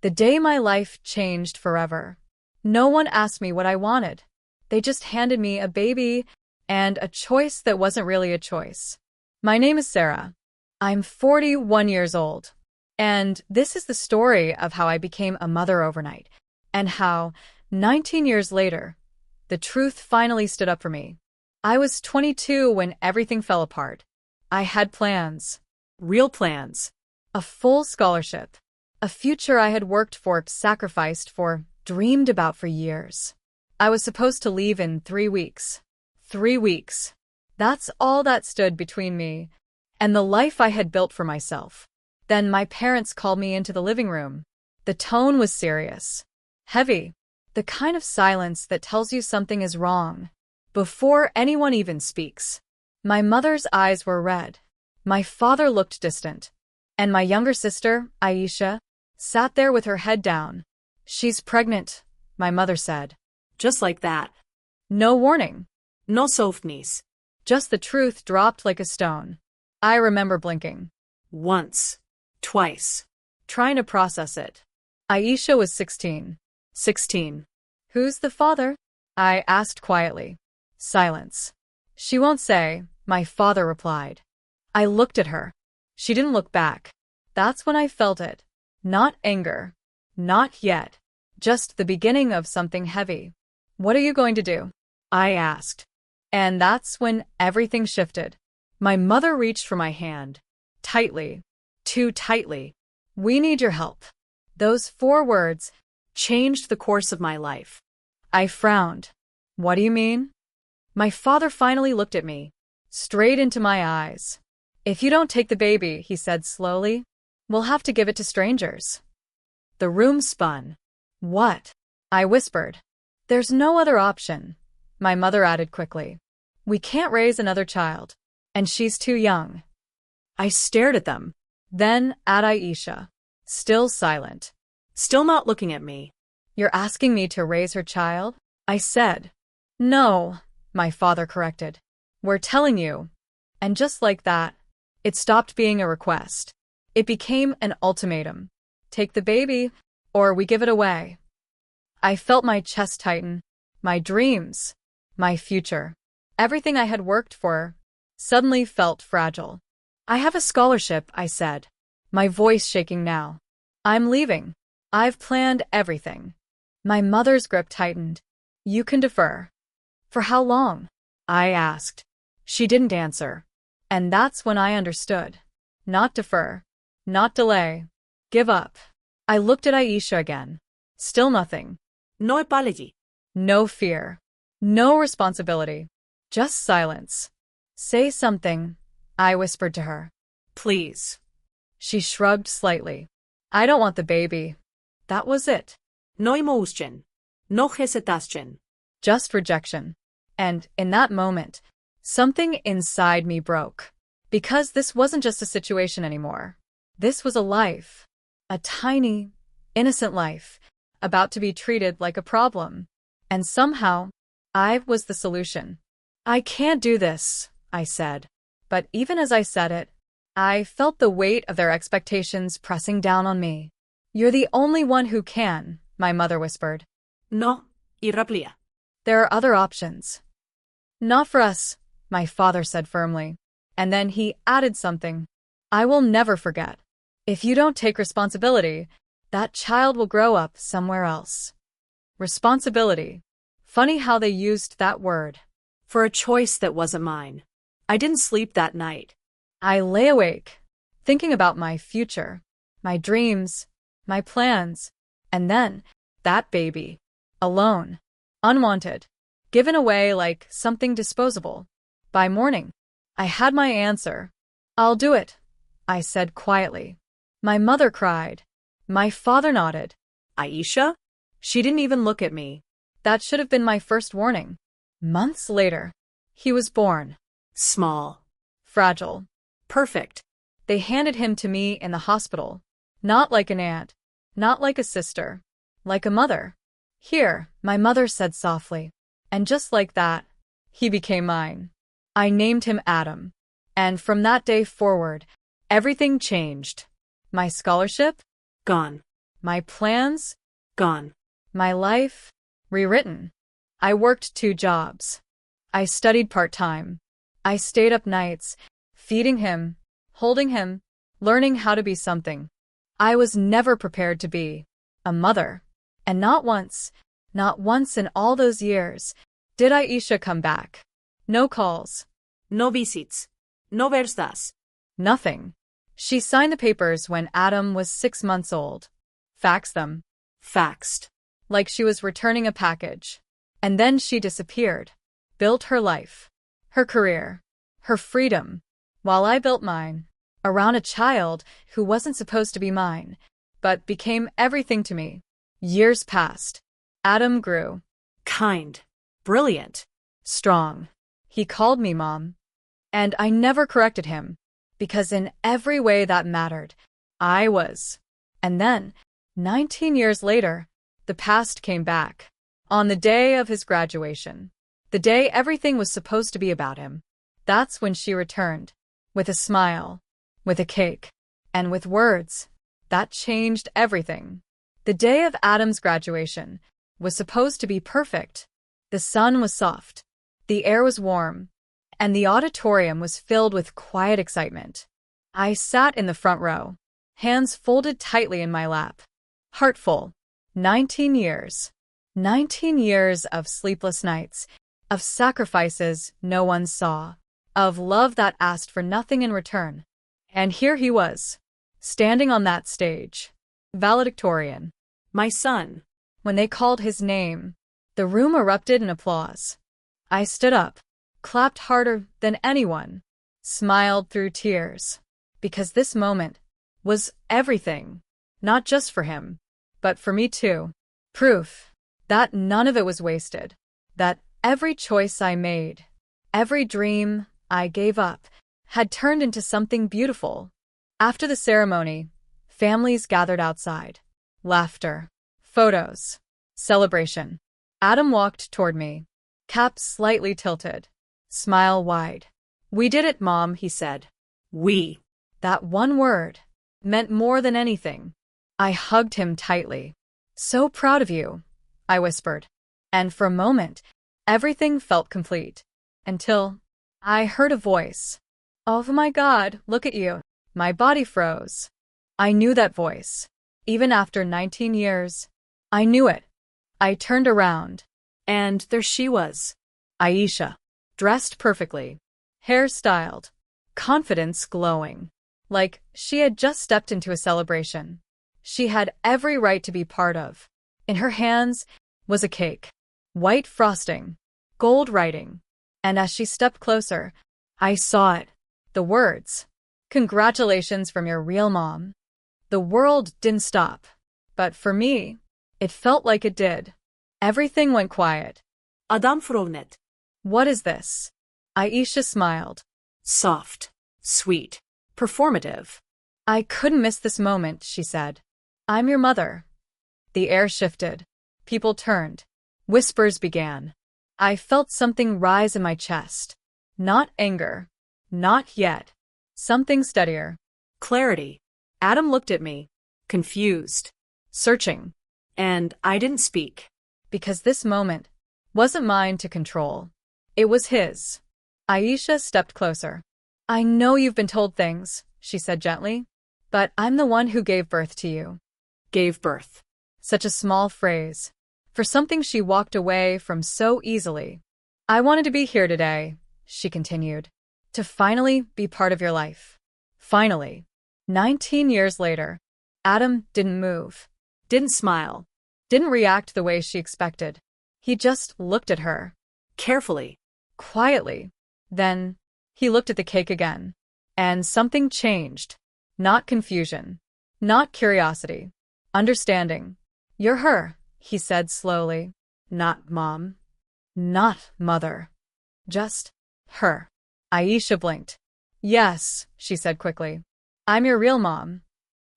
The day my life changed forever. No one asked me what I wanted. They just handed me a baby and a choice that wasn't really a choice. My name is Sarah. I'm 41 years old. And this is the story of how I became a mother overnight, and how, 19 years later, the truth finally stood up for me. I was 22 when everything fell apart. I had plans. Real plans. A full scholarship. A future I had worked for, sacrificed for, dreamed about for years. I was supposed to leave in 3 weeks. 3 weeks. That's all that stood between me and the life I had built for myself. Then my parents called me into the living room. The tone was serious. Heavy. The kind of silence that tells you something is wrong before anyone even speaks. My mother's eyes were red. My father looked distant. And my younger sister, Aisha, sat there with her head down. "She's pregnant," my mother said. Just like that. No warning. No softness. Just the truth dropped like a stone. I remember blinking. Once. Twice. Trying to process it. Aisha was 16. 16. "Who's the father?" I asked quietly. Silence. "She won't say," my father replied. I looked at her. She didn't look back. That's when I felt it. Not anger. Not yet. Just the beginning of something heavy. "What are you going to do?" I asked. And that's when everything shifted. My mother reached for my hand. Tightly. Too tightly. "We need your help." Those 4 words changed the course of my life. I frowned. "What do you mean?" My father finally looked at me, straight into my eyes. "If you don't take the baby," he said slowly, "we'll have to give it to strangers." The room spun. "What?" I whispered. "There's no other option," my mother added quickly. "We can't raise another child. And she's too young." I stared at them. Then at Aisha. Still silent. Still not looking at me. "You're asking me to raise her child?" I said. "No," my father corrected. "We're telling you." And just like that, it stopped being a request. It became an ultimatum. Take the baby, or we give it away. I felt my chest tighten. My dreams. My future. Everything I had worked for suddenly felt fragile. "I have a scholarship," I said, my voice shaking now. "I'm leaving. I've planned everything." My mother's grip tightened. "You can defer." "For how long?" I asked. She didn't answer. And that's when I understood. Not defer. Not delay. Give up. I looked at Aisha again. Still nothing. No apology. No fear. No responsibility. Just silence. "Say something," I whispered to her. "Please." She shrugged slightly. "I don't want the baby." That was it. No emotion. No hesitation. Just rejection. And in that moment, something inside me broke. Because this wasn't just a situation anymore. This was a life. A tiny, innocent life, about to be treated like a problem. And somehow, I was the solution. "I can't do this," I said. But even as I said it, I felt the weight of their expectations pressing down on me. "You're the only one who can," my mother whispered. No, irreversible. "There are other options." "Not for us," my father said firmly. And then he added something I will never forget. "If you don't take responsibility, that child will grow up somewhere else." Responsibility. Funny how they used that word. For a choice that wasn't mine. I didn't sleep that night. I lay awake, thinking about my future, my dreams, my plans, and then that baby. Alone. Unwanted. Given away like something disposable. By morning, I had my answer. "I'll do it," I said quietly. My mother cried. My father nodded. Aisha? She didn't even look at me. That should have been my first warning. Months later, he was born. Small. Fragile. Perfect. They handed him to me in the hospital. Not like an aunt. Not like a sister. Like a mother. "Here," my mother said softly. And just like that, he became mine. I named him Adam. And from that day forward, everything changed. My scholarship? Gone. My plans, Gone. my life, rewritten. I worked 2 jobs. I studied part-time. I stayed up nights, feeding him, holding him, learning how to be something. I was never prepared to be a mother. And not once in all those years, did Aisha come back. No calls. No visits. No verstas. Nothing. She signed the papers when Adam was 6 months old. Faxed them. Faxed. Like she was returning a package. And then she disappeared. Built her life. Her career. Her freedom. While I built mine. Around a child who wasn't supposed to be mine, but became everything to me. Years passed. Adam grew. Kind. Brilliant. Strong. He called me Mom. And I never corrected him, because in every way that mattered, I was. And then, 19 years later, the past came back. On the day of his graduation. The day everything was supposed to be about him. That's when she returned. With a smile. With a cake. And with words. That changed everything. The day of Adam's graduation was supposed to be perfect. The sun was soft. The air was warm. And the auditorium was filled with quiet excitement. I sat in the front row, hands folded tightly in my lap. Heart full. 19 years. 19 years of sleepless nights, of sacrifices no one saw, of love that asked for nothing in return. And here he was, standing on that stage. Valedictorian. My son. When they called his name, the room erupted in applause. I stood up, clapped harder than anyone, smiled through tears, because this moment was everything, not just for him, but for me too. Proof that none of it was wasted, that every choice I made, every dream I gave up, had turned into something beautiful. After the ceremony, families gathered outside. Laughter, photos, celebration. Adam walked toward me, cap slightly tilted, smile wide. We did it, Mom, he said. We. That one word meant more than anything. I hugged him tightly. So proud of you, I whispered. And for a moment, everything felt complete. Until I heard a voice. Oh my God, look at you. My body froze. I knew that voice. Even after 19 years, I knew it. I turned around. And there she was. Aisha. Dressed perfectly. Hair styled. Confidence glowing. Like she had just stepped into a celebration. She had every right to be part of. In her hands was a cake. White frosting. Gold writing. And as she stepped closer, I saw it. The words. Congratulations from your real mom. The world didn't stop. But for me, it felt like it did. Everything went quiet. Adam Frovnet. What is this? Aisha smiled. Soft. Sweet. Performative. I couldn't miss this moment, she said. I'm your mother. The air shifted. People turned. Whispers began. I felt something rise in my chest. Not anger. Not yet. Something steadier. Clarity. Adam looked at me. Confused. Searching. And I didn't speak. Because this moment wasn't mine to control. It was his. Aisha stepped closer. I know you've been told things, she said gently, but I'm the one who gave birth to you. Gave birth. Such a small phrase. For something she walked away from so easily. I wanted to be here today, she continued. To finally be part of your life. Finally. 19 years later. Adam didn't move. Didn't smile. Didn't react the way she expected. He just looked at her. Carefully. Quietly. Then, he looked at the cake again. And something changed. Not confusion. Not curiosity. Understanding. You're her, he said slowly. Not mom. Not mother. Just her. Aisha blinked. Yes, she said quickly. I'm your real mom.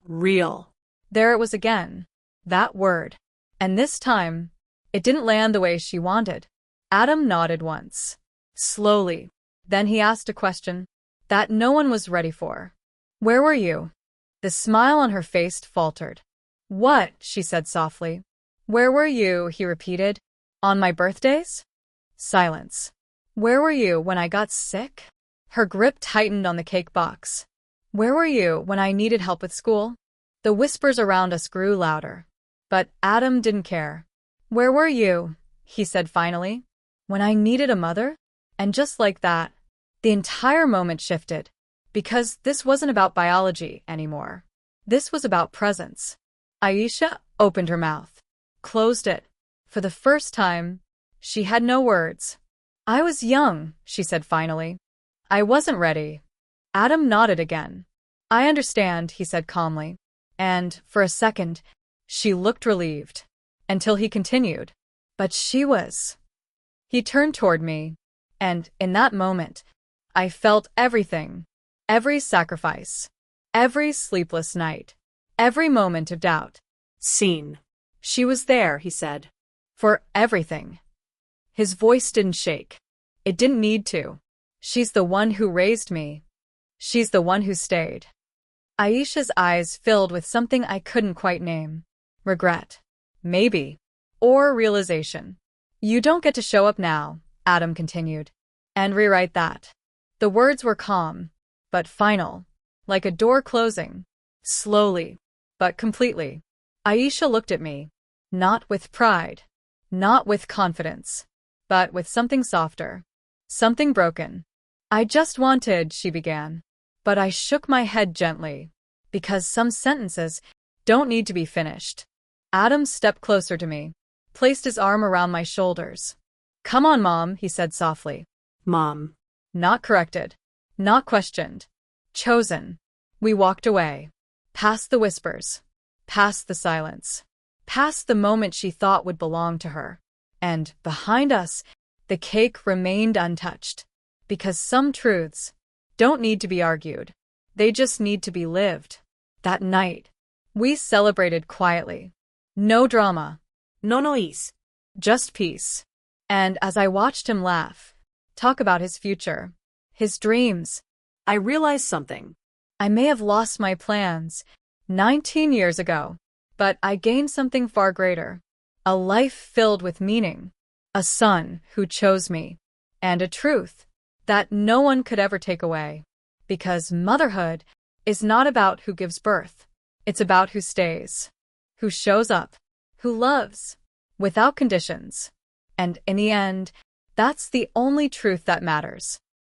Real. There it was again. That word. And this time, it didn't land the way she wanted. Adam nodded once. Slowly. Then he asked a question that no one was ready for. Where were you? The smile on her face faltered. What? She said softly. Where were you? He repeated. On my birthdays? Silence. Where were you when I got sick? Her grip tightened on the cake box. Where were you when I needed help with school? The whispers around us grew louder. But Adam didn't care. Where were you? He said finally. When I needed a mother? And just like that, the entire moment shifted. Because this wasn't about biology anymore. This was about presence. Aisha opened her mouth, closed it. For the first time, she had no words. I was young, she said finally. I wasn't ready. Adam nodded again. I understand, he said calmly. And, for a second, she looked relieved. Until he continued. But she was. He turned toward me. And, in that moment, I felt everything. Every sacrifice. Every sleepless night. Every moment of doubt. Seen. She was there, he said. For everything. His voice didn't shake. It didn't need to. She's the one who raised me. She's the one who stayed. Aisha's eyes filled with something I couldn't quite name. Regret. Maybe. Or realization. You don't get to show up now, Adam continued. And rewrite that. The words were calm, but final. Like a door closing. Slowly, but completely. Aisha looked at me. Not with pride. Not with confidence. But with something softer. Something broken. I just wanted, she began. But I shook my head gently. Because some sentences don't need to be finished. Adam stepped closer to me. Placed his arm around my shoulders. Come on, Mom, he said softly. Mom. Not corrected. Not questioned. Chosen. We walked away. Past the whispers. Past the silence. Past the moment she thought would belong to her. And, behind us, the cake remained untouched. Because some truths don't need to be argued. They just need to be lived. That night, we celebrated quietly. No drama. No noise. Just peace. And as I watched him laugh, talk about his future, his dreams, I realized something. I may have lost my plans 19 years ago, but I gained something far greater. A life filled with meaning. A son who chose me. And a truth that no one could ever take away. Because motherhood is not about who gives birth. It's about who stays. Who shows up. Who loves. Without conditions. And in the end, that's the only truth that matters.